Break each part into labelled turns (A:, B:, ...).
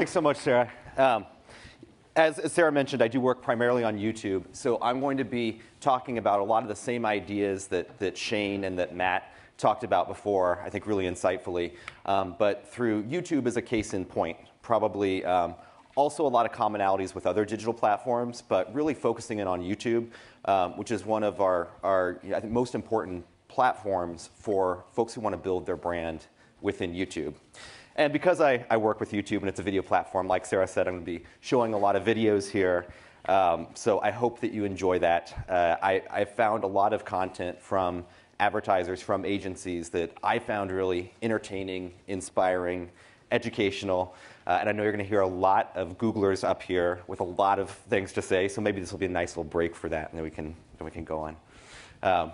A: Thanks so much, Sarah. As Sarah mentioned, I do work primarily on YouTube, so I'm going to be talking about a lot of the same ideas that Shane and that Matt talked about before, I think really insightfully, but through YouTube as a case in point. Probably also a lot of commonalities with other digital platforms, but really focusing in on YouTube, which is one of our I think, most important platforms for folks who want to build their brand within YouTube. And because I work with YouTube and it's a video platform, like Sarah said, I'm going to be showing a lot of videos here. So I hope that you enjoy that. I found a lot of content from advertisers, from agencies that I found really entertaining, inspiring, educational. And I know you're going to hear a lot of Googlers up here with a lot of things to say. So maybe this will be a nice little break for that, and then we can go on.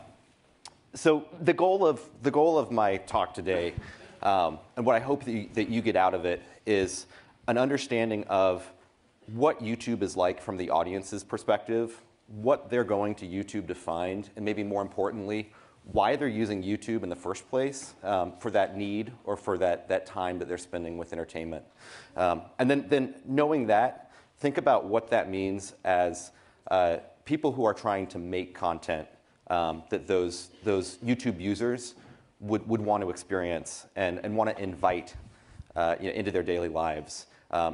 A: So the goal of my talk today, and what I hope that you get out of it, is an understanding of what YouTube is like from the audience's perspective, what they're going to YouTube to find, and maybe more importantly, why they're using YouTube in the first place for that need or for that time that they're spending with entertainment. And then knowing that, think about what that means as people who are trying to make content that those YouTube users would want to experience and want to invite into their daily lives,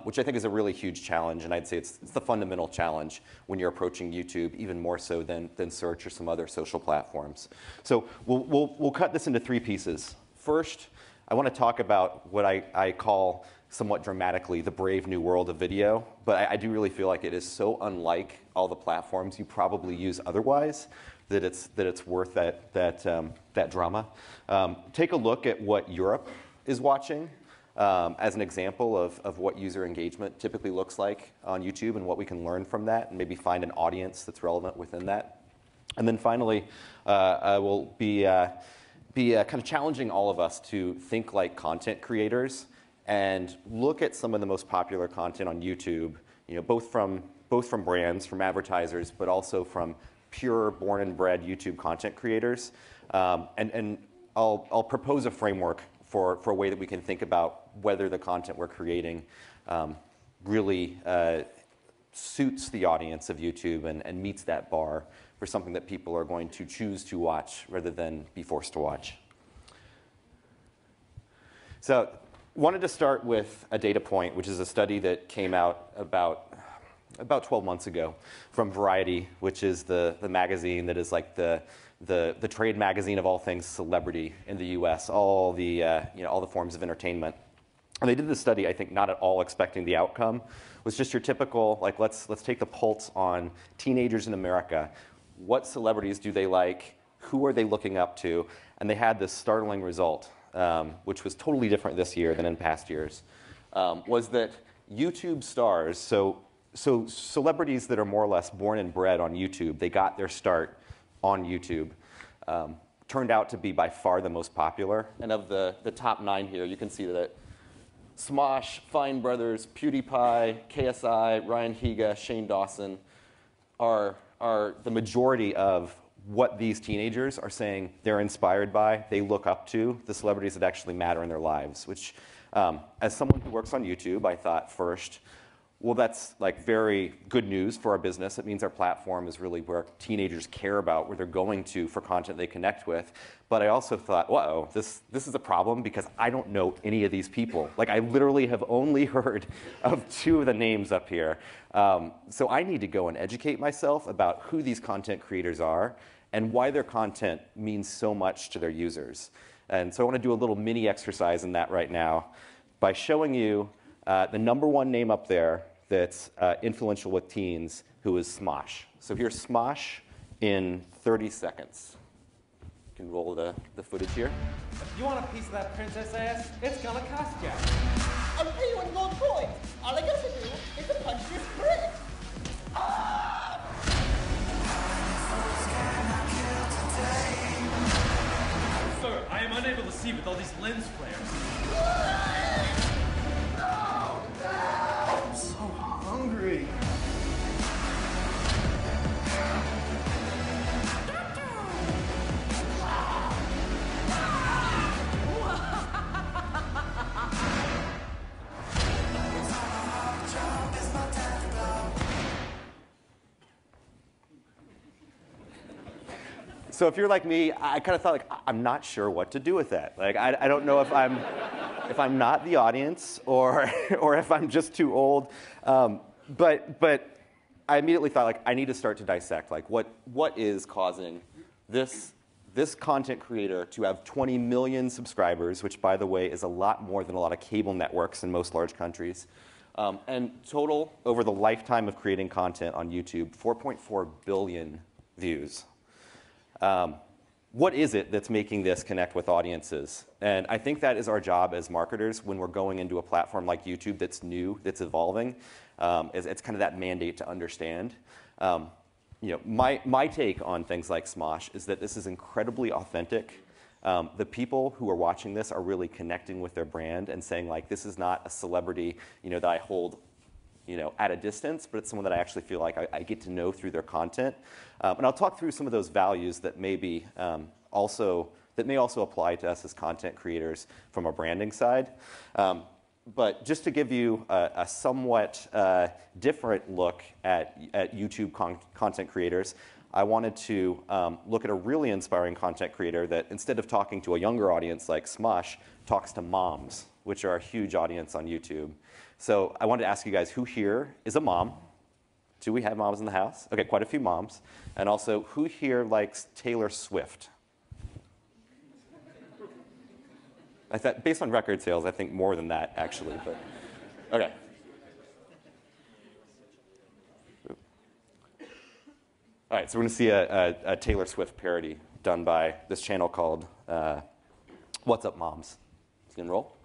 A: which I think is a really huge challenge, and I'd say it's the fundamental challenge when you're approaching YouTube, even more so than search or some other social platforms. So we'll cut this into three pieces. First, I want to talk about what I call somewhat dramatically the brave new world of video, but I do really feel like it is so unlike all the platforms you probably use otherwise that it's worth that drama. Take a look at what Europe is watching as an example of what user engagement typically looks like on YouTube and what we can learn from that and maybe find an audience that's relevant within that. And then finally, I will be kind of challenging all of us to think like content creators and look at some of the most popular content on YouTube, both from brands, from advertisers, but also from pure born and bred YouTube content creators. And I'll propose a framework for a way that we can think about whether the content we're creating really suits the audience of YouTube and meets that bar for something that people are going to choose to watch rather than be forced to watch. So wanted to start with a data point, which is a study that came out about 12 months ago from Variety, which is the magazine that is like the trade magazine of all things celebrity in the U.S., all the forms of entertainment. And they did this study, I think, not at all expecting the outcome. It was just your typical, like, let's take the pulse on teenagers in America. What celebrities do they like? Who are they looking up to? And they had this startling result, which was totally different this year than in past years, was that YouTube stars, so celebrities that are more or less born and bred on YouTube, they got their start on YouTube, turned out to be by far the most popular. And of the top 9 here, you can see that Smosh, Fine Brothers, PewDiePie, KSI, Ryan Higa, Shane Dawson are the majority of what these teenagers are saying they're inspired by, they look up to, the celebrities that actually matter in their lives, which as someone who works on YouTube, I thought first, well, that's like very good news for our business. It means our platform is really where teenagers care about, where they're going to for content they connect with. But I also thought, whoa, this is a problem because I don't know any of these people. Like, I literally have only heard of 2 of the names up here. So I need to go and educate myself about who these content creators are and why their content means so much to their users. And so I want to do a little mini exercise in that right now by showing you the #1 name up there that's influential with teens, who is Smosh. So here's Smosh in 30 seconds. You can roll the footage here.
B: If you want a piece of that princess ass, it's gonna cost you.
C: I'll pay you in gold coins. All I got to do is to punch this brick. Ah!
B: Sir, I am unable to see with all these lens flares.
C: I'm so hungry.
A: So if you're like me, I kind of thought, like, I'm not sure what to do with that. Like, I don't know if I'm not the audience or or if I'm just too old. But I immediately thought, like, I need to start to dissect, like, what is causing this content creator to have 20 million subscribers, which, by the way, is a lot more than a lot of cable networks in most large countries. And total, over the lifetime of creating content on YouTube, 4.4 billion views. What is it that's making this connect with audiences? And I think that is our job as marketers when we're going into a platform like YouTube that's new, that's evolving. It's kind of that mandate to understand. My take on things like Smosh is that this is incredibly authentic. The people who are watching this are really connecting with their brand and saying, like, this is not a celebrity, that I hold, at a distance, but it's someone that I actually feel like I get to know through their content. And I'll talk through some of those values that may also apply to us as content creators from a branding side. But just to give you a somewhat different look at YouTube content creators, I wanted to look at a really inspiring content creator that, instead of talking to a younger audience like Smosh, talks to moms, which are a huge audience on YouTube. So I wanted to ask you guys, who here is a mom? Do we have moms in the house? Okay, quite a few moms. And also, who here likes Taylor Swift? I thought, based on record sales, I think more than that, actually. But okay. All right, so we're going to see a Taylor Swift parody done by this channel called What's Up, Moms? It's going to roll.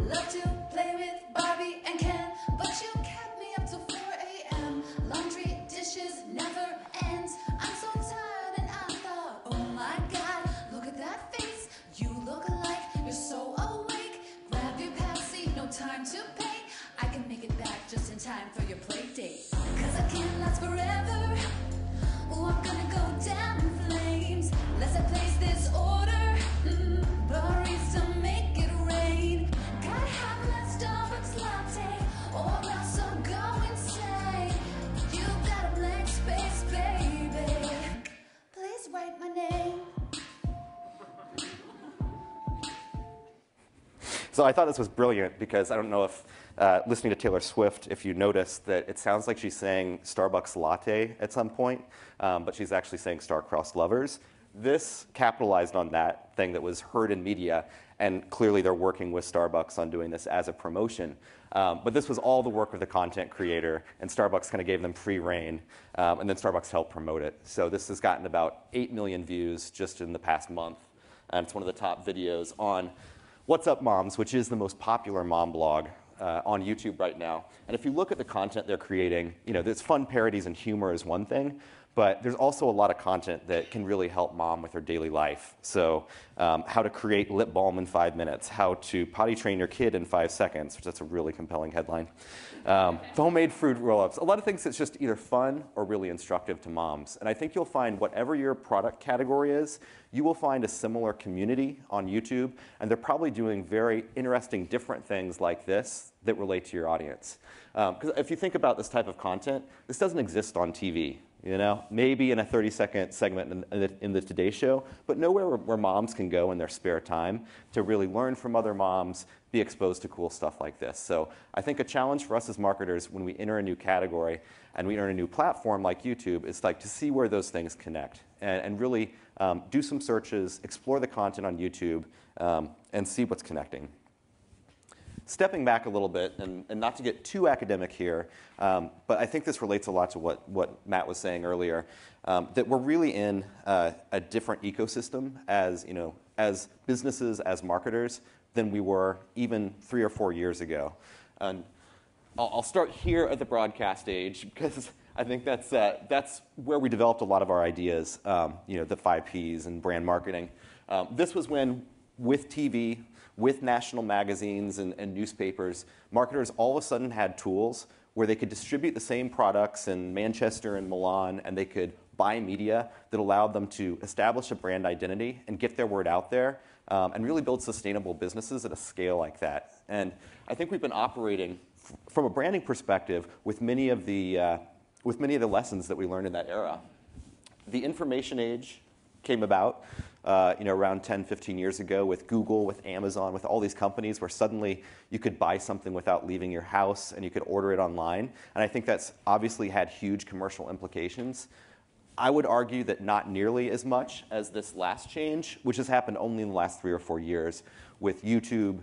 D: Love to play with Barbie and Ken, but you kept me up till 4 a.m. Laundry, dishes, never ends. I'm so tired and I thought, oh my God, look at that face. You look like you're so awake. Grab your Pepsi, no time to paint. I can make it back just in time for your play date. Cause I can't last forever. Oh, I'm gonna go down in flames. Let's place this order. Barista, make it rain. Gotta have that Starbucks latte, or else I'll go insane. You got a blank space, baby. Please write my name.
A: So I thought this was brilliant because I don't know if, listening to Taylor Swift, if you noticed that it sounds like she's saying Starbucks latte at some point, but she's actually saying star-crossed lovers. This capitalized on that thing that was heard in media, and clearly they're working with Starbucks on doing this as a promotion. But this was all the work of the content creator, and Starbucks kind of gave them free rein, and then Starbucks helped promote it. So this has gotten about 8 million views just in the past month, and it's one of the top videos on What's Up, Moms, which is the most popular mom blog on YouTube right now. And if you look at the content they're creating, there's fun parodies and humor is one thing, but there's also a lot of content that can really help mom with her daily life. So how to create lip balm in 5 minutes, how to potty train your kid in 5 seconds, which that's a really compelling headline. Homemade fruit roll-ups, a lot of things that's just either fun or really instructive to moms. And I think you'll find whatever your product category is, you will find a similar community on YouTube, and they're probably doing very interesting, different things like this that relate to your audience. Because if you think about this type of content, this doesn't exist on TV. Maybe in a 30-second segment in the Today Show, but nowhere where moms can go in their spare time to really learn from other moms, be exposed to cool stuff like this. So I think a challenge for us as marketers when we enter a new category and we enter a new platform like YouTube is like to see where those things connect and really do some searches, explore the content on YouTube, and see what's connecting. Stepping back a little bit, and not to get too academic here, but I think this relates a lot to what Matt was saying earlier, that we're really in a different ecosystem as businesses, as marketers, than we were even 3 or 4 years ago. And I'll start here at the broadcast age, because I think that's where we developed a lot of our ideas, the 5 Ps and brand marketing. This was when, with TV, with national magazines and newspapers, marketers all of a sudden had tools where they could distribute the same products in Manchester and Milan, and they could buy media that allowed them to establish a brand identity and get their word out there, and really build sustainable businesses at a scale like that. And I think we've been operating from a branding perspective, with many of the lessons that we learned in that era, the information age came about around 10, 15 years ago with Google, with Amazon, with all these companies where suddenly you could buy something without leaving your house and you could order it online. And I think that's obviously had huge commercial implications. I would argue that not nearly as much as this last change, which has happened only in the last 3 or 4 years with YouTube,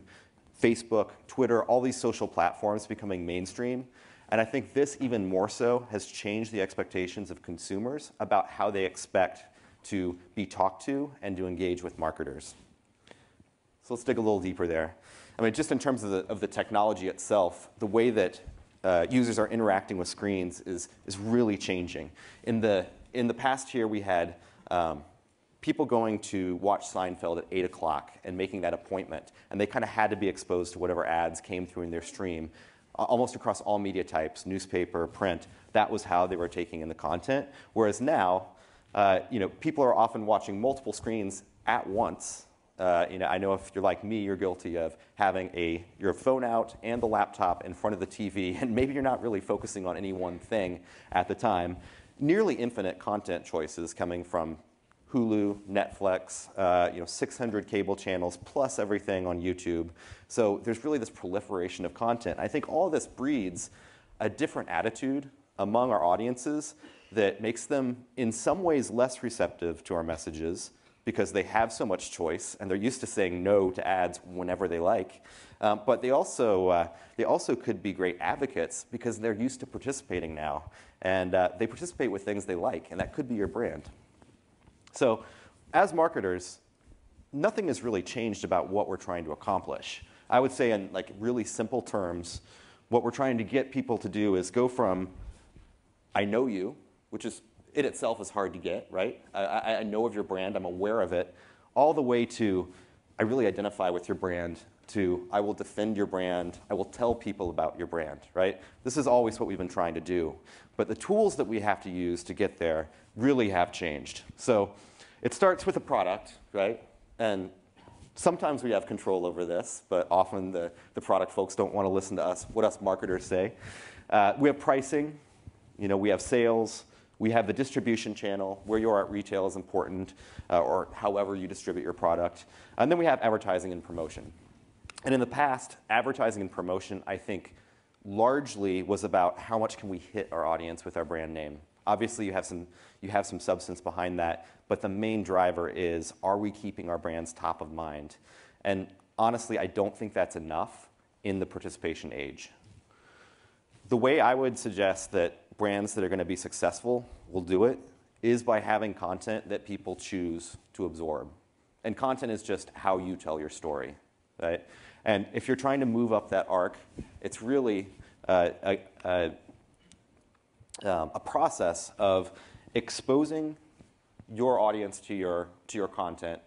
A: Facebook, Twitter, all these social platforms becoming mainstream. And I think this even more so has changed the expectations of consumers about how they expect to be talked to and to engage with marketers. So let's dig a little deeper there. I mean, just in terms of the technology itself, the way that users are interacting with screens is really changing. In the past year, we had people going to watch Seinfeld at 8 o'clock and making that appointment. And they kind of had to be exposed to whatever ads came through in their stream, almost across all media types, newspaper, print. That was how they were taking in the content. Whereas now, people are often watching multiple screens at once. I know if you're like me, you're guilty of having your phone out and the laptop in front of the TV, and maybe you're not really focusing on any one thing at the time. Nearly infinite content choices coming from Hulu, Netflix, 600 cable channels, plus everything on YouTube. So there's really this proliferation of content. I think all this breeds a different attitude among our audiences that makes them, in some ways, less receptive to our messages because they have so much choice and they're used to saying no to ads whenever they like. But they also could be great advocates because they're used to participating now. And they participate with things they like, and that could be your brand. So as marketers, nothing has really changed about what we're trying to accomplish. I would say in really simple terms, what we're trying to get people to do is go from, I know you, which is in itself is hard to get, right? I know of your brand, I'm aware of it, all the way to, I really identify with your brand, to I will defend your brand, I will tell people about your brand, right? This is always what we've been trying to do. But the tools that we have to use to get there really have changed. So it starts with a product, right? And sometimes we have control over this, but often the product folks don't want to listen to us, what us marketers say. We have pricing, we have sales, we have the distribution channel, where you are at retail is important, or however you distribute your product. And then we have advertising and promotion. And in the past, advertising and promotion, I think, largely was about how much can we hit our audience with our brand name. Obviously, you have some substance behind that, but the main driver is, are we keeping our brands top of mind? And honestly, I don't think that's enough in the participation age. The way I would suggest that brands that are going to be successful will do it is by having content that people choose to absorb. And content is just how you tell your story, right? And if you're trying to move up that arc, it's really a process of exposing your audience to your content,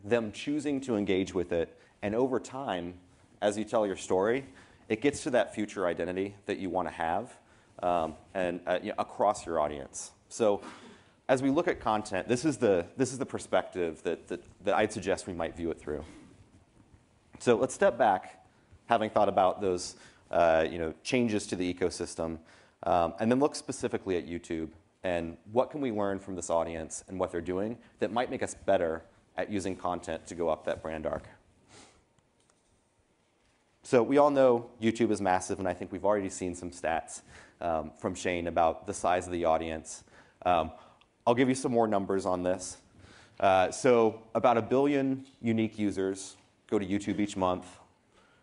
A: them choosing to engage with it, and over time, as you tell your story, it gets to that future identity that you want to have across your audience. So as we look at content, this is the perspective that I'd suggest we might view it through. So let's step back, having thought about those changes to the ecosystem, and then look specifically at YouTube and what can we learn from this audience and what they're doing that might make us better at using content to go up that brand arc. So we all know YouTube is massive, and I think we've already seen some stats from Shane about the size of the audience. I'll give you some more numbers on this. So about 1 billion unique users go to YouTube each month.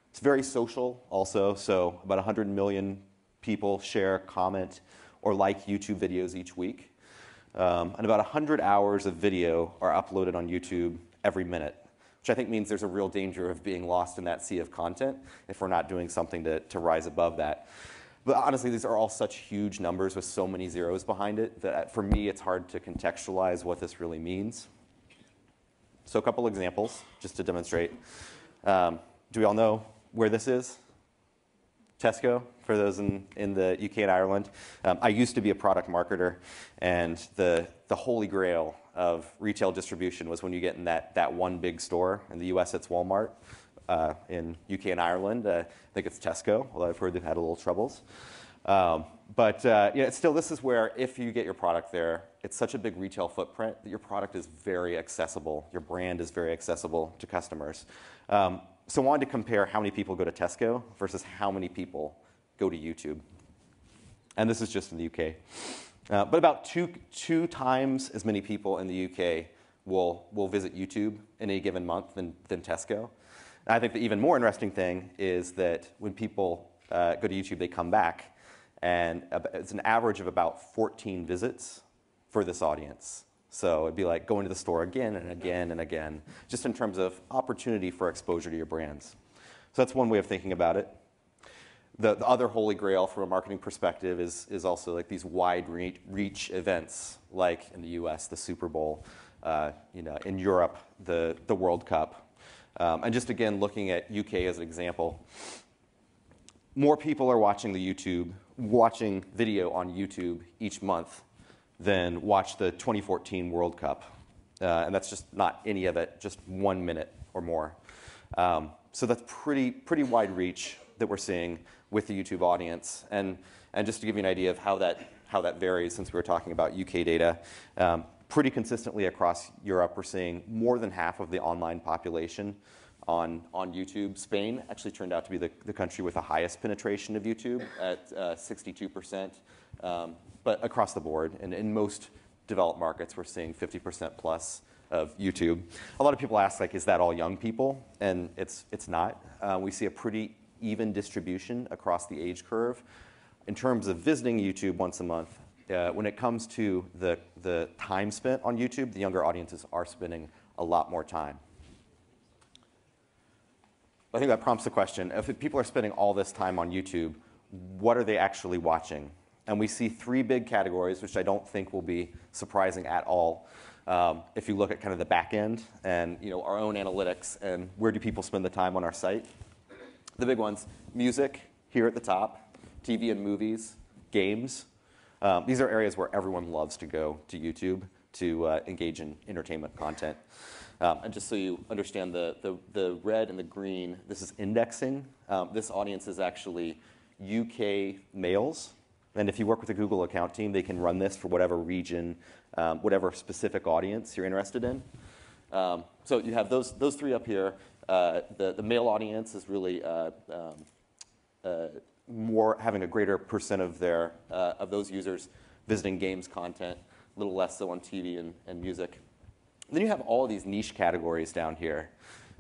A: It's very social also, so about 100 million people share, comment, or like YouTube videos each week. And about 100 hours of video are uploaded on YouTube every minute, which I think means there's a real danger of being lost in that sea of content if we're not doing something to rise above that. But honestly, these are all such huge numbers with so many zeros behind it that for me, it's hard to contextualize what this really means. So a couple examples, just to demonstrate. Do we all know where this is? Tesco, for those in the UK and Ireland. I used to be a product marketer, and the holy grail of retail distribution was when you get in that one big store. In the US, it's Walmart. in UK and Ireland. I think it's Tesco, although I've heard they've had a little troubles. Still, this is where if you get your product there, it's such a big retail footprint that your product is very accessible. Your brand is very accessible to customers. So I wanted to compare how many people go to Tesco versus how many people go to YouTube. And this is just in the UK. But about two times as many people in the UK will visit YouTube in a given month than Tesco. And I think the even more interesting thing is that when people go to YouTube, they come back, and it's an average of about 14 visits for this audience. So it'd be like going to the store again and again and again, just in terms of opportunity for exposure to your brands. So that's one way of thinking about it. The other holy grail from a marketing perspective is also like these wide reach events, like in the US, the Super Bowl, in Europe, the World Cup. And just again, looking at UK as an example, more people are watching video on YouTube each month than watch the 2014 World Cup. And that's just not any of it, just 1 minute or more. So that's pretty wide reach that we're seeing with the YouTube audience. And just to give you an idea of how that varies, since we were talking about UK data, pretty consistently across Europe, we're seeing more than half of the online population on YouTube. Spain actually turned out to be the country with the highest penetration of YouTube at 62%. But across the board, and in most developed markets, we're seeing 50% plus of YouTube. A lot of people ask, like, is that all young people? And it's not. We see a pretty even distribution across the age curve. In terms of visiting YouTube once a month, when it comes to the time spent on YouTube, the younger audiences are spending a lot more time. I think that prompts the question, if people are spending all this time on YouTube, what are they actually watching? And we see three big categories, which I don't think will be surprising at all. If you look at kind of the back end and our own analytics and where do people spend the time on our site. The big ones, music here at the top, TV and movies, games. These are areas where everyone loves to go to YouTube to engage in entertainment content. And just so you understand the red and the green, this is indexing. This audience is actually UK males. And if you work with a Google account team, they can run this for whatever region, whatever specific audience you're interested in. So you have those three up here. The male audience is really more having a greater percent of those users visiting games content, a little less so on TV and music. And then you have all of these niche categories down here.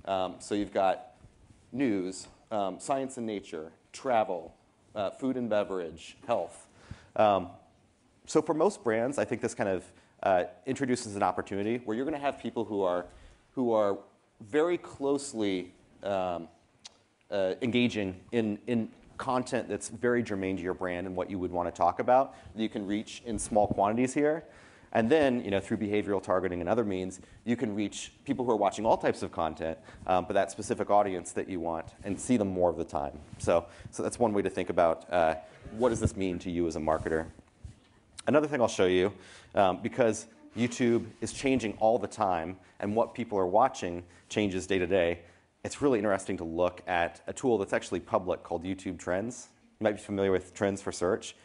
A: So you've got news, science and nature, travel, food and beverage, health. So for most brands, I think this kind of introduces an opportunity where you're going to have people who are very closely engaging in content that's very germane to your brand and what you would want to talk about that you can reach in small quantities here. And then, through behavioral targeting and other means, you can reach people who are watching all types of content, but that specific audience that you want, and see them more of the time. So that's one way to think about what does this mean to you as a marketer. Another thing I'll show you, because YouTube is changing all the time, and what people are watching changes day to day, it's really interesting to look at a tool that's actually public called YouTube Trends. You might be familiar with Trends for Search.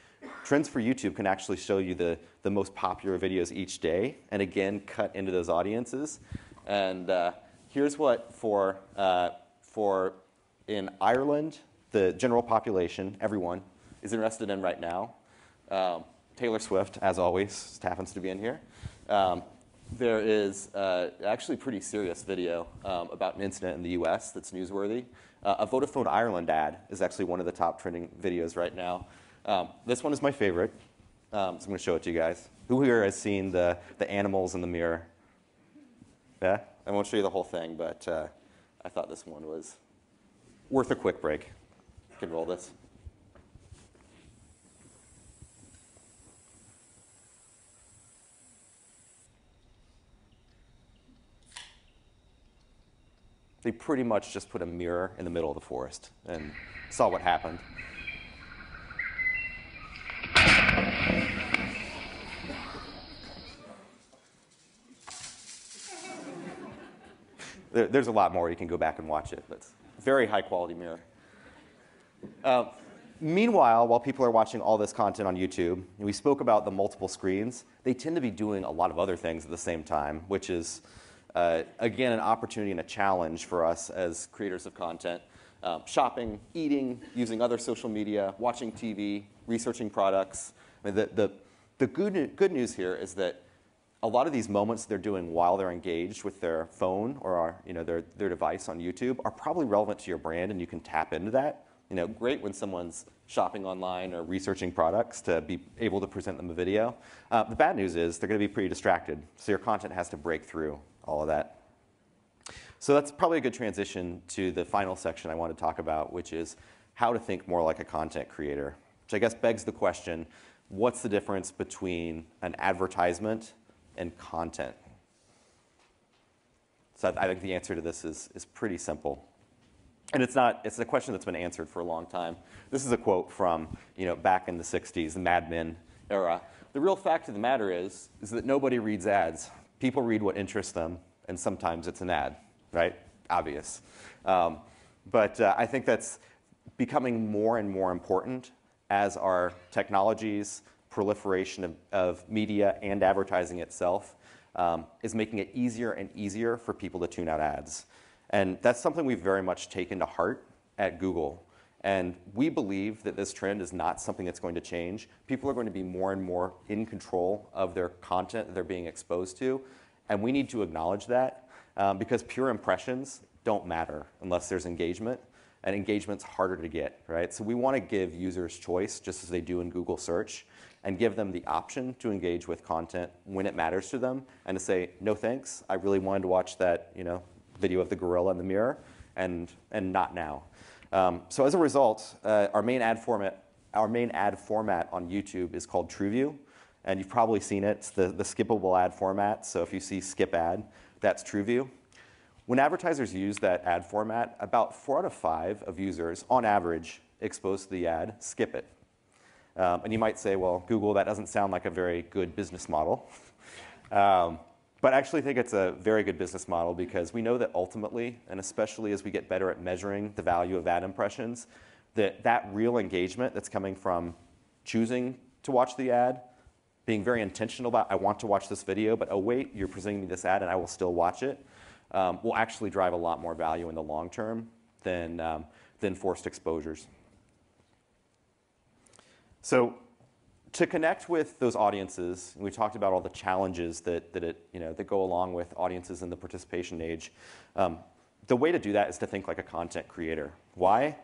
A: Trends for YouTube can actually show you the most popular videos each day, and again, cut into those audiences. And here's what for in Ireland, the general population, everyone, is interested in right now. Taylor Swift, as always, just happens to be in here. There is actually a pretty serious video about an incident in the US that's newsworthy. A Vodafone Ireland ad is actually one of the top trending videos right now. This one is my favorite, so I'm going to show it to you guys. Who here has seen the animals in the mirror? Yeah? I won't show you the whole thing, but I thought this one was worth a quick break. You can roll this. They pretty much just put a mirror in the middle of the forest and saw what happened. There's a lot more. You can go back and watch it. But Very high quality mirror. Meanwhile, while people are watching all this content on YouTube, and we spoke about the multiple screens, they tend to be doing a lot of other things at the same time, which is, again, an opportunity and a challenge for us as creators of content. Shopping, eating, using other social media, watching TV, researching products. I mean, the good news here is that a lot of these moments they're doing while they're engaged with their phone or their device on YouTube are probably relevant to your brand, and you can tap into that. Great when someone's shopping online or researching products to be able to present them a video. The bad news is they're going to be pretty distracted, so your content has to break through all of that. So that's probably a good transition to the final section I want to talk about, which is how to think more like a content creator, which I guess begs the question, what's the difference between an advertisement and content? So I think the answer to this is pretty simple. And it's a question that's been answered for a long time. This is a quote from back in the 60s, the Mad Men era. The real fact of the matter is that nobody reads ads. People read what interests them, and sometimes it's an ad, right? Obvious. But I think that's becoming more and more important as our technologies, proliferation of media and advertising itself is making it easier and easier for people to tune out ads. And that's something we've very much taken to heart at Google. And we believe that this trend is not something that's going to change. People are going to be more and more in control of their content that they're being exposed to. And we need to acknowledge that because pure impressions don't matter unless there's engagement. And engagement's harder to get, right? So we want to give users choice, just as they do in Google search, and give them the option to engage with content when it matters to them, and to say, no thanks, I really wanted to watch that video of the gorilla in the mirror, and not now. So as a result, our main ad format on YouTube is called TrueView, and you've probably seen it. It's the skippable ad format. So if you see skip ad, that's TrueView. When advertisers use that ad format, about 4 out of 5 of users, on average, exposed to the ad, skip it. And you might say, well, Google, that doesn't sound like a very good business model. But I actually think it's a very good business model because we know that ultimately, and especially as we get better at measuring the value of ad impressions, that real engagement that's coming from choosing to watch the ad, being very intentional about, I want to watch this video, but oh wait, you're presenting me this ad and I will still watch it, will actually drive a lot more value in the long term than forced exposures. So to connect with those audiences, and we talked about all the challenges that go along with audiences in the participation age, the way to do that is to think like a content creator. Why?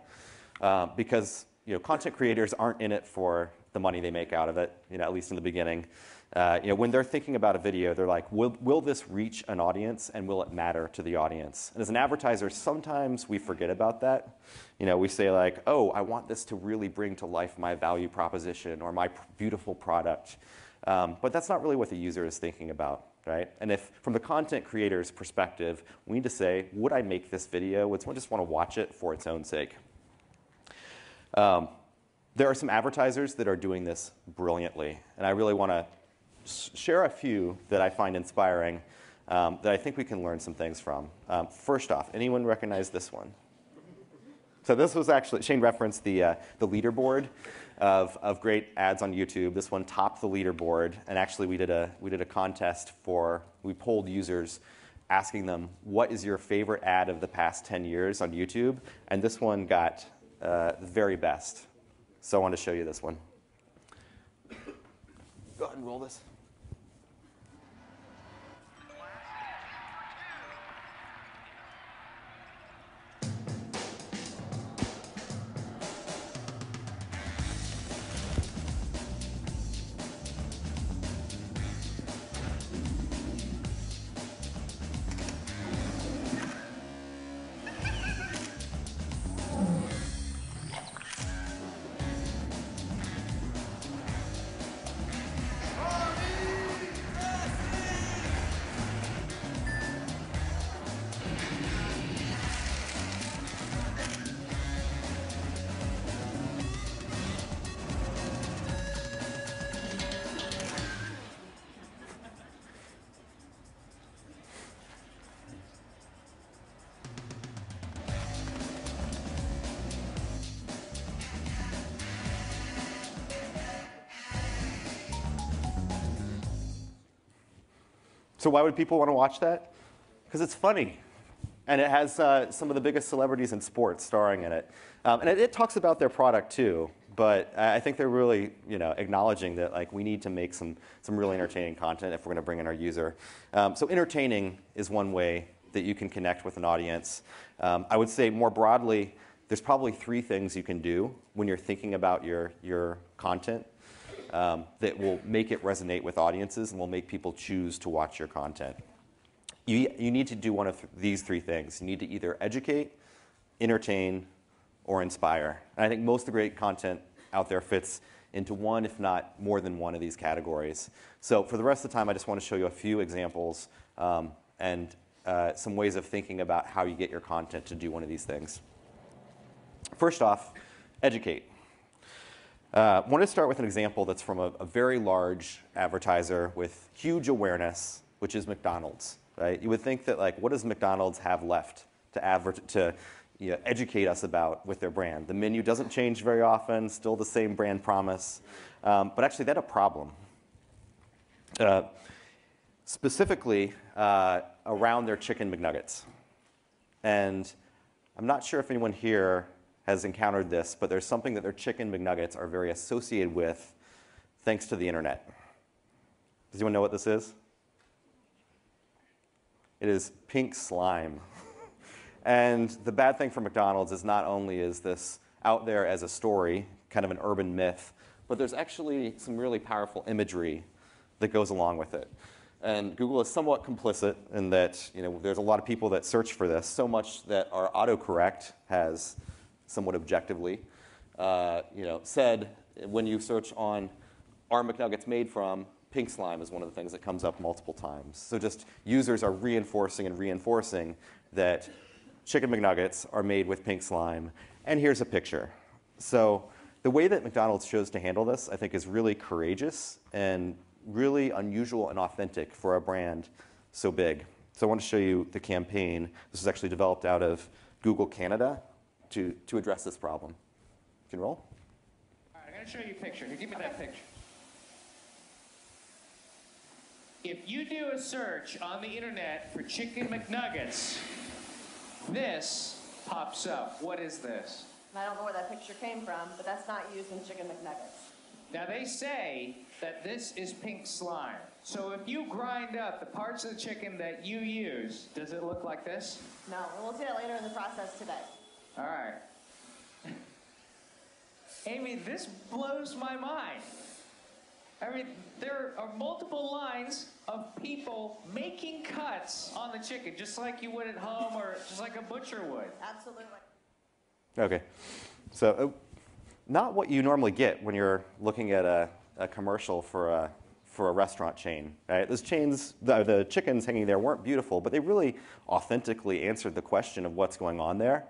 A: Because content creators aren't in it for the money they make out of it, at least in the beginning. When they're thinking about a video, they're like, will this reach an audience and will it matter to the audience? And as an advertiser, sometimes we forget about that. We say like, oh, I want this to really bring to life my value proposition or my beautiful product. But that's not really what the user is thinking about, right? And if, from the content creator's perspective, we need to say, would I make this video? Would someone just want to watch it for its own sake? There are some advertisers that are doing this brilliantly, and I really want to share a few that I find inspiring that I think we can learn some things from. First off, anyone recognize this one? So this was actually, Shane referenced the leaderboard of great ads on YouTube. This one topped the leaderboard, and actually we did a contest we polled users asking them, what is your favorite ad of the past 10 years on YouTube? And this one got the very best. So I want to show you this one. Go ahead and roll this. So why would people want to watch that? Because it's funny. And it has some of the biggest celebrities in sports starring in it. And it talks about their product too. But I think they're really, acknowledging that like we need to make some really entertaining content if we're going to bring in our user. So entertaining is one way that you can connect with an audience. I would say more broadly, there's probably 3 things you can do when you're thinking about your content that will make it resonate with audiences and will make people choose to watch your content. You need to do one of these 3 things. You need to either educate, entertain, or inspire. And I think most of the great content out there fits into one, if not more than one of these categories. So for the rest of the time, I just want to show you a few examples and some ways of thinking about how you get your content to do one of these things. First off, educate. I want to start with an example that's from a very large advertiser with huge awareness, which is McDonald's. Right? You would think that, like, what does McDonald's have left to educate us about with their brand? The menu doesn't change very often, still the same brand promise. But actually, they had a problem. Specifically, around their chicken McNuggets. And I'm not sure if anyone here has encountered this, but there's something that their chicken McNuggets are very associated with thanks to the internet. Does anyone know what this is? It is pink slime. And the bad thing for McDonald's is not only is this out there as a story, kind of an urban myth, but there's actually some really powerful imagery that goes along with it. And Google is somewhat complicit in that there's a lot of people that search for this, so much that our autocorrect has somewhat objectively said when you search on "are McNuggets made from?" pink slime is one of the things that comes up multiple times. So just users are reinforcing that chicken McNuggets are made with pink slime. And here's a picture. So the way that McDonald's chose to handle this, I think, is really courageous and really unusual and authentic for a brand so big. So I want to show you the campaign. This was actually developed out of Google Canada to address this problem. You can roll.
E: All right, I'm going to show you a picture. Here, give me that picture. If you do a search on the internet for chicken McNuggets, this pops up. What is this?
F: I don't know where that picture came from, but that's not used in chicken McNuggets.
E: Now, they say that this is pink slime. So if you grind up the parts of the chicken that you use, does it look like this?
F: No, we'll see that later in the process today.
E: All right. Amy, this blows my mind. I mean, there are multiple lines of people making cuts on the chicken, just like you would at home or just like a butcher would.
F: Absolutely.
A: Okay. So not what you normally get when you're looking at a commercial for a restaurant chain. Right? Those chains, the chickens hanging there weren't beautiful, but they really authentically answered the question of what's going on there.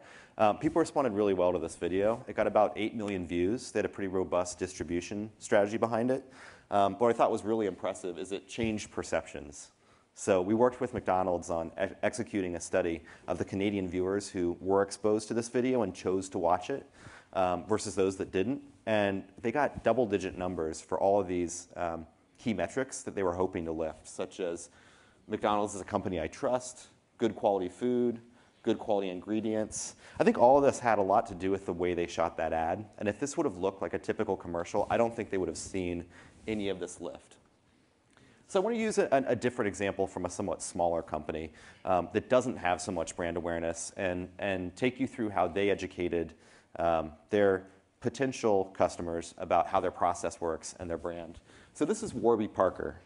A: People responded really well to this video. It got about 8 million views. They had a pretty robust distribution strategy behind it. What I thought was really impressive is it changed perceptions. So we worked with McDonald's on executing a study of the Canadian viewers who were exposed to this video and chose to watch it versus those that didn't. And they got double-digit numbers for all of these key metrics that they were hoping to lift, such as McDonald's is a company I trust, good quality food, good quality ingredients. I think all of this had a lot to do with the way they shot that ad. And if this would have looked like a typical commercial, I don't think they would have seen any of this lift. So I want to use a different example from a somewhat smaller company that doesn't have so much brand awareness and take you through how they educated their potential customers about how their process works and their brand. So this is Warby Parker.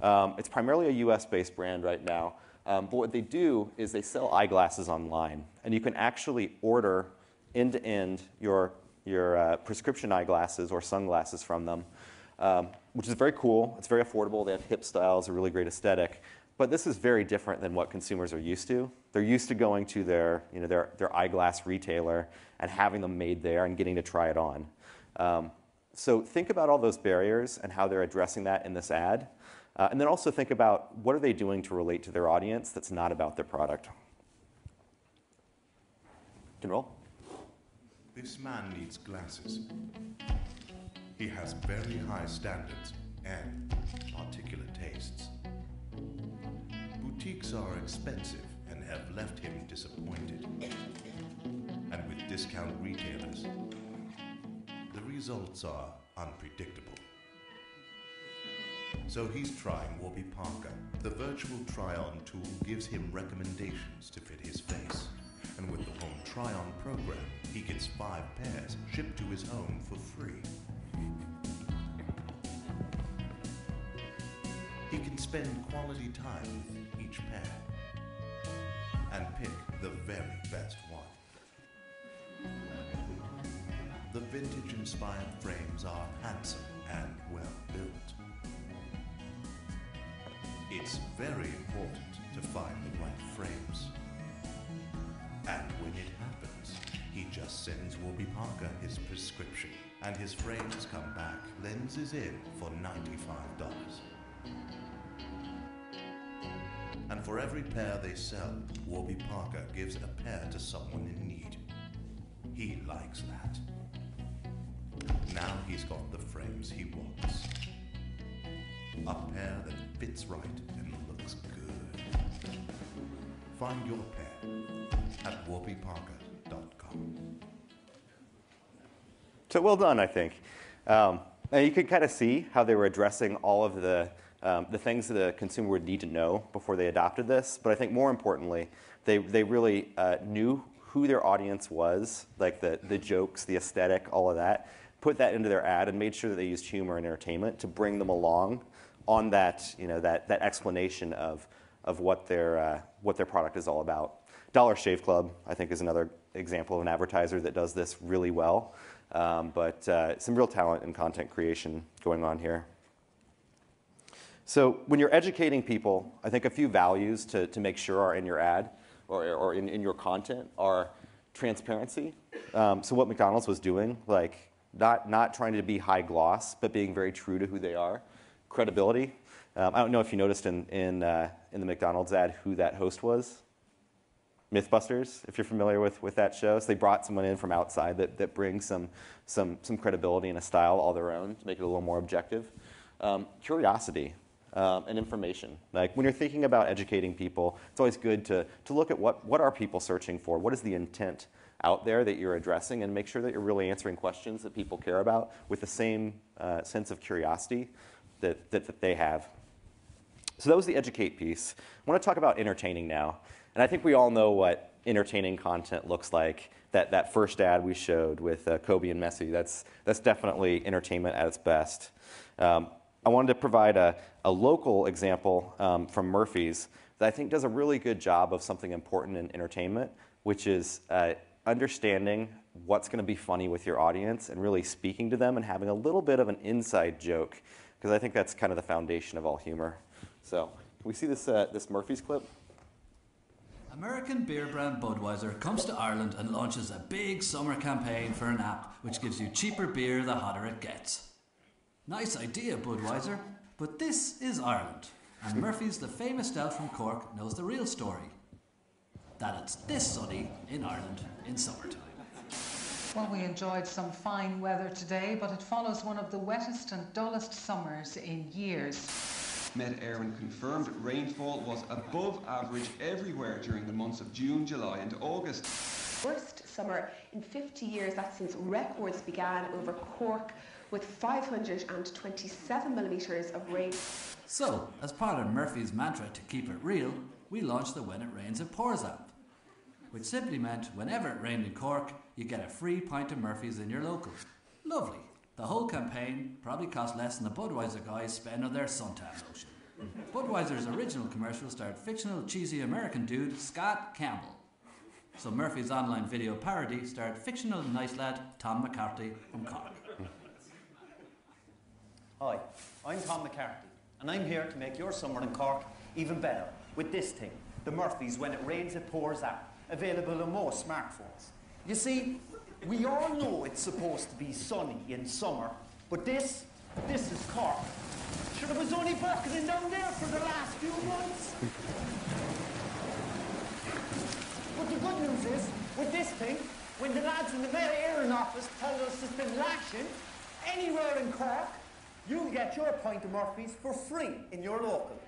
A: It's primarily a US-based brand right now, but what they do is they sell eyeglasses online. And you can actually order end-to-end your prescription eyeglasses or sunglasses from them. Which is very cool. It's very affordable. They have hip styles, a really great aesthetic. But this is very different than what consumers are used to. They're used to going to their eyeglass retailer and having them made there and getting to try it on. So think about all those barriers and how they're addressing that in this ad. And then also think about what are they doing to relate to their audience that's not about their product. You can roll.
G: This man needs glasses. He has very high standards and articulate tastes. Boutiques are expensive and have left him disappointed. And with discount retailers, the results are unpredictable. So he's trying Warby Parker. The virtual try-on tool gives him recommendations to fit his face. And with the home try-on program, he gets 5 pairs shipped to his home for free. He can spend quality time with each pair and pick the very best one. The vintage-inspired frames are handsome and well-built. It's very important to find the right frames. And when it happens, he just sends Warby Parker his prescription, and his frames come back lenses in for $95. And for every pair they sell, Warby Parker gives a pair to someone in need. He likes that. Now he's got the frames he wants. A pair that fits right and looks good. Find your pair at warbyparker.com.
A: So well done, I think. And you could kind of see how they were addressing all of the things that a consumer would need to know before they adopted this. But I think more importantly, they really knew who their audience was, like the jokes, the aesthetic, all of that, put that into their ad and made sure that they used humor and entertainment to bring them along on that, that explanation of what their product is all about. Dollar Shave Club, I think, is another example of an advertiser that does this really well. But some real talent and content creation going on here. So when you're educating people, I think a few values to make sure are in your ad or in your content are transparency. So what McDonald's was doing, like not trying to be high gloss, but being very true to who they are. Credibility. I don't know if you noticed in the McDonald's ad who that host was. Mythbusters, if you're familiar with that show. So they brought someone in from outside that brings some credibility and a style all their own to make it a little more objective. Curiosity and information. Like when you're thinking about educating people, it's always good to look at what are people searching for? What is the intent out there that you're addressing, and make sure that you're really answering questions that people care about with the same sense of curiosity that they have. So that was the educate piece. I want to talk about entertaining now. And I think we all know what entertaining content looks like. That first ad we showed with Kobe and Messi, that's definitely entertainment at its best. I wanted to provide a local example from Murphy's that I think does a really good job of something important in entertainment, which is understanding what's going to be funny with your audience and really speaking to them and having a little bit of an inside joke, because I think that's kind of the foundation of all humor. So can we see this Murphy's clip?
H: American beer brand Budweiser comes to Ireland and launches a big summer campaign for an app which gives you cheaper beer the hotter it gets. Nice idea, Budweiser, but this is Ireland, and Murphy's, the famous stout from Cork, knows the real story. That it's this sunny in Ireland in summertime.
I: Well, we enjoyed some fine weather today, but it follows one of the wettest and dullest summers in years.
J: Met Éireann confirmed rainfall was above average everywhere during the months of June, July and August.
F: Worst summer in 50 years, that's since records began over Cork with 527 millimetres of rain.
H: So, as part of Murphy's mantra to keep it real, we launched the When It Rains It Pours app, which simply meant whenever it rained in Cork, you get a free pint of Murphy's in your local. Lovely. The whole campaign probably cost less than the Budweiser guys spend on their suntan lotion. Budweiser's original commercial starred fictional cheesy American dude Scott Campbell. So Murphy's online video parody starred fictional nice lad Tom McCarthy from Cork.
K: Hi, I'm Tom McCarthy, and I'm here to make your summer in Cork even better with this thing, the Murphy's When It Rains It Pours app, available on most smartphones. You see, we all know it's supposed to be sunny in summer, but this is Cork. Sure, it was only bucketing down there for the last few months. But the good news is, with this thing, when the lads in the Met Éireann office tell us it's been lashing, anywhere in Cork, you'll get your pint of Murphy's for free in your local.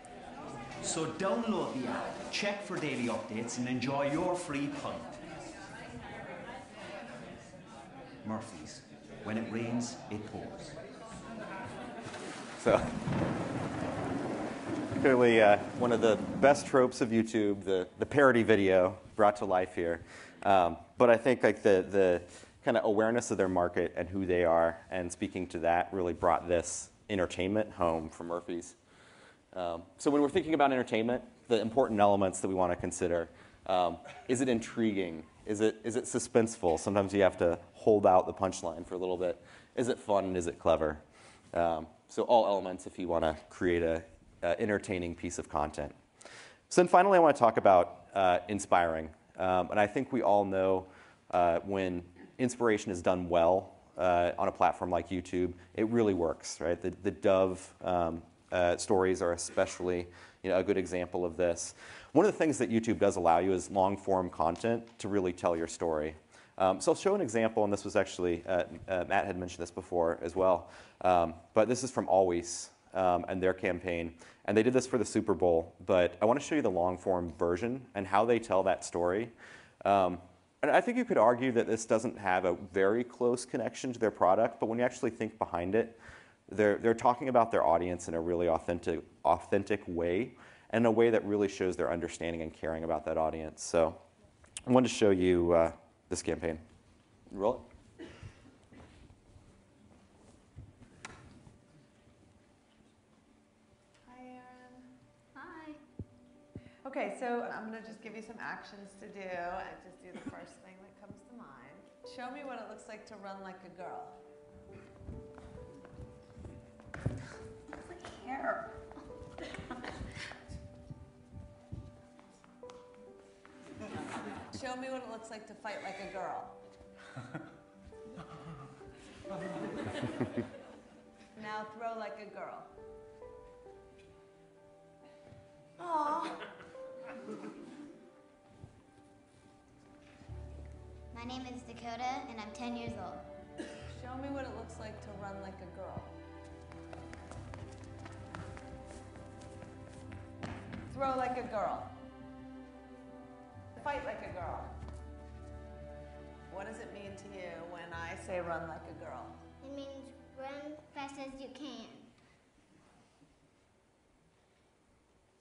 K: So download the app, check for daily updates, and enjoy your free pint. Murphy's. When it rains, it pours.
A: So, clearly one of the best tropes of YouTube, the parody video brought to life here. But I think like the kind of awareness of their market and who they are and speaking to that really brought this entertainment home for Murphy's. So when we're thinking about entertainment, the important elements that we want to consider, is it intriguing? Is it suspenseful? Sometimes you have to hold out the punchline for a little bit. Is it fun? Is it clever? So all elements if you want to create a entertaining piece of content. So then finally I want to talk about inspiring. And I think we all know when inspiration is done well on a platform like YouTube, it really works, right? The Dove stories are especially a good example of this. One of the things that YouTube does allow you is long-form content to really tell your story. So I'll show an example, and this was actually, Matt had mentioned this before as well, but this is from Always and their campaign. And they did this for the Super Bowl, but I want to show you the long-form version and how they tell that story. And I think you could argue that this doesn't have a very close connection to their product, but when you actually think behind it, they're talking about their audience in a really authentic way, and a way that really shows their understanding and caring about that audience. So I wanted to show you this campaign. Roll it.
L: Okay, so I'm going to just give you some actions to do, and just do the first thing that comes to mind. Show me what it looks like to run like a girl.
M: Looks like hair.
L: Show me what it looks like to fight like a girl. Now throw like a girl.
M: Aww.
N: My name is Dakota, and I'm 10 years old.
L: Show me what it looks like to run like a girl. Throw like a girl. Fight like a girl. What does it mean to you when I say run like a girl?
N: It means run fast as you can.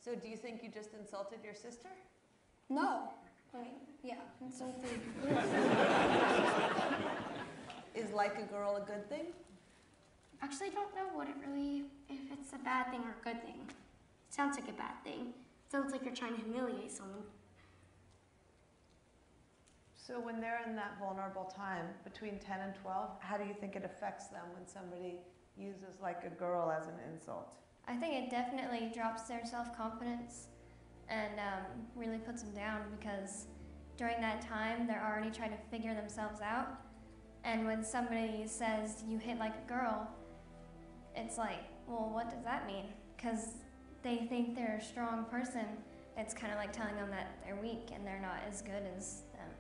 L: So do you think you just insulted your sister?
M: No. I mean, yeah, insulted.
L: Is like a girl a good thing?
M: Actually, I don't know if it's a bad thing or a good thing. It sounds like a bad thing. It sounds like you're trying to humiliate someone.
L: So when they're in that vulnerable time, between 10 and 12, how do you think it affects them when somebody uses like a girl as an insult?
O: I think it definitely drops their self-confidence and really puts them down, because during that time they're already trying to figure themselves out, and when somebody says you hit like a girl, it's like, well, what does that mean? Because they think they're a strong person. It's kind of like telling them that they're weak and they're not as good as them.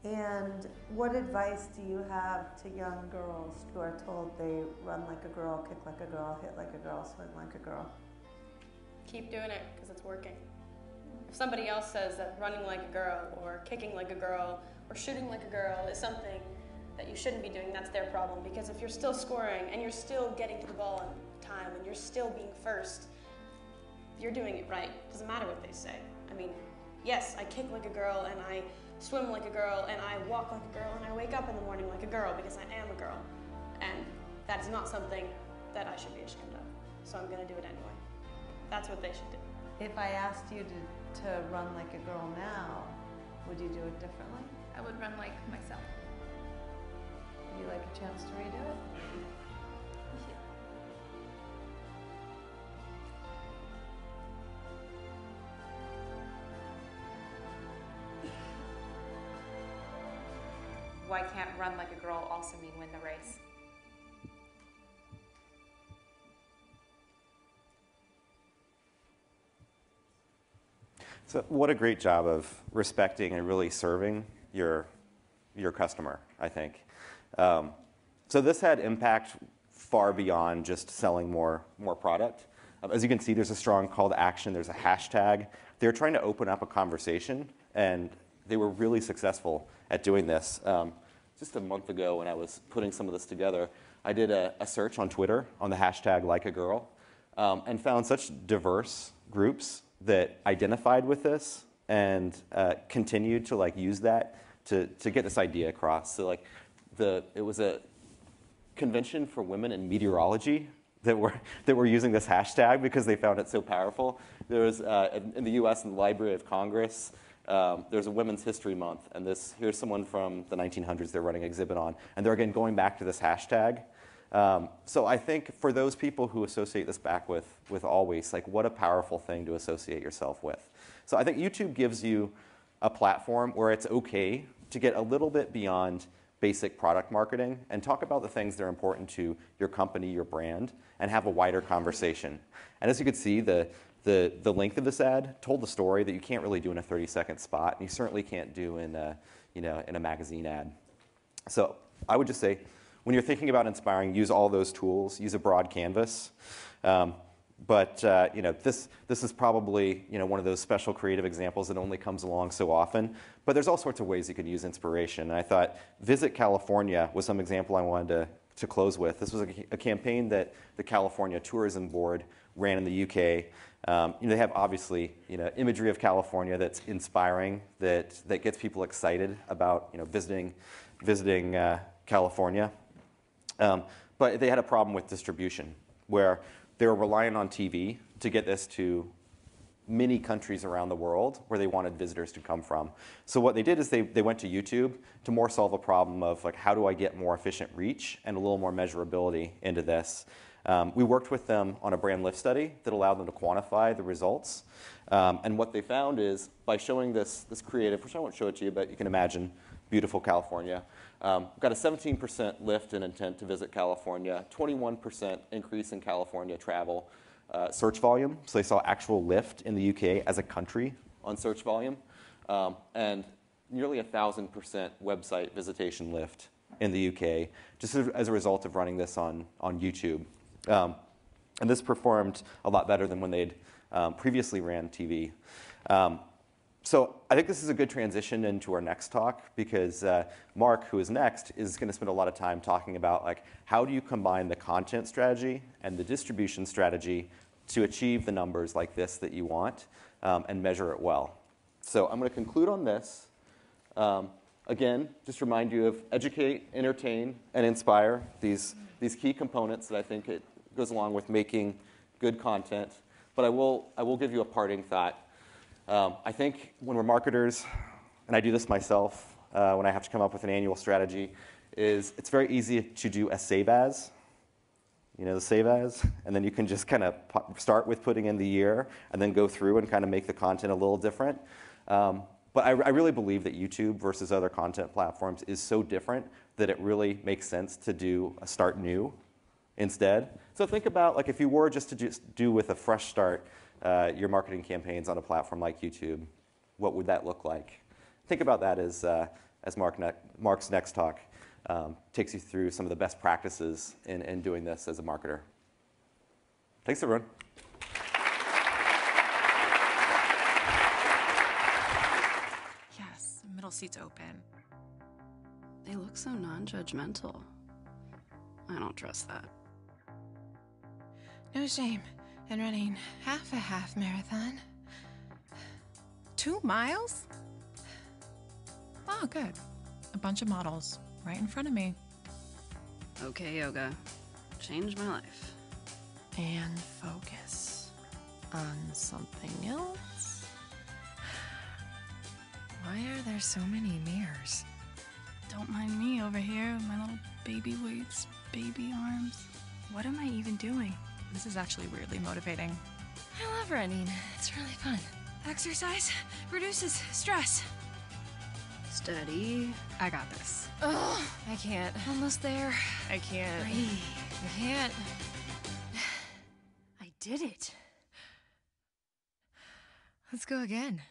L: And what advice do you have to young girls who are told they run like a girl, kick like a girl, hit like a girl, swim like a girl?
P: Keep doing it, because it's working. If somebody else says that running like a girl or kicking like a girl or shooting like a girl is something that you shouldn't be doing, that's their problem. Because if you're still scoring and you're still getting to the ball on time and you're still being first, you're doing it right. It doesn't matter what they say. I mean, yes, I kick like a girl and I swim like a girl and I walk like a girl and I wake up in the morning like a girl because I am a girl. And that is not something that I should be ashamed of. So I'm going to do it anyway. That's what they should do.
L: If I asked you to run like a girl now, would you do it differently?
P: I would run like myself.
L: Would you like a chance to redo it?
Q: Why can't run like a girl also mean win the race?
A: So what a great job of respecting and really serving your customer, I think. So this had impact far beyond just selling more product. As you can see, there's a strong call to action. There's a hashtag. They're trying to open up a conversation, and they were really successful at doing this. Just a month ago when I was putting some of this together, I did a search on Twitter on the hashtag #LikeAGirl and found such diverse groups that identified with this and continued to use that to get this idea across. So it was a convention for women in meteorology that were using this hashtag because they found it so powerful. There was in the U.S. in the Library of Congress. There's a Women's History Month, and here's someone from the 1900s they're running an exhibit on, and they're again going back to this hashtag. So I think for those people who associate this back with always, what a powerful thing to associate yourself with. So I think YouTube gives you a platform where it's okay to get a little bit beyond basic product marketing and talk about the things that are important to your company, your brand, and have a wider conversation. And as you could see, the length of this ad told the story that you can't really do in a 30-second spot, and you certainly can't do in a magazine ad. So I would just say, when you're thinking about inspiring, use all those tools. Use a broad canvas. But this is probably one of those special creative examples that only comes along so often. But there's all sorts of ways you could use inspiration. And I thought Visit California was some example I wanted to close with. This was a campaign that the California Tourism Board ran in the UK. They have obviously imagery of California that's inspiring, that gets people excited about visiting California. But they had a problem with distribution, where they were relying on TV to get this to many countries around the world where they wanted visitors to come from. So what they did is they went to YouTube to more solve a problem of how do I get more efficient reach and a little more measurability into this. We worked with them on a brand lift study that allowed them to quantify the results. And what they found is by showing this creative, which I won't show it to you, but you can imagine beautiful California. Got a 17% lift in intent to visit California, 21% increase in California travel search volume. So they saw actual lift in the UK as a country on search volume, and nearly 1,000% website visitation lift in the UK, just as a result of running this on YouTube. And this performed a lot better than when they'd previously ran TV. So I think this is a good transition into our next talk, because Mark, who is next, is going to spend a lot of time talking about how do you combine the content strategy and the distribution strategy to achieve the numbers like this that you want and measure it well. So I'm going to conclude on this. Again, just remind you of educate, entertain, and inspire, these key components that I think it goes along with making good content. But I will give you a parting thought. I think when we're marketers, and I do this myself when I have to come up with an annual strategy, it's very easy to do a save as. The save as, and then you can just kind of start with putting in the year and then go through and kind of make the content a little different. But I really believe that YouTube versus other content platforms is so different that it really makes sense to do a start new instead. So think about if you were just to do with a fresh start your marketing campaigns on a platform like YouTube, what would that look like? Think about that as Mark's next talk takes you through some of the best practices in doing this as a marketer. Thanks, everyone.
R: Yes, middle seat's open. They look so non-judgmental. I don't trust that.
S: No shame in running half a half marathon. 2 miles? Oh, good. A bunch of models right in front of me.
R: Okay, yoga. Changed my life.
S: And focus on something else. Why are there so many mirrors?
T: Don't mind me over here with my little baby weights, baby arms. What am I even doing?
S: This is actually weirdly motivating.
T: I love running. It's really fun. Exercise reduces stress.
R: Steady.
S: I got this.
T: Oh, I can't. Almost there.
S: I can't.
T: Breathe. I can't. I did it.
S: Let's go again.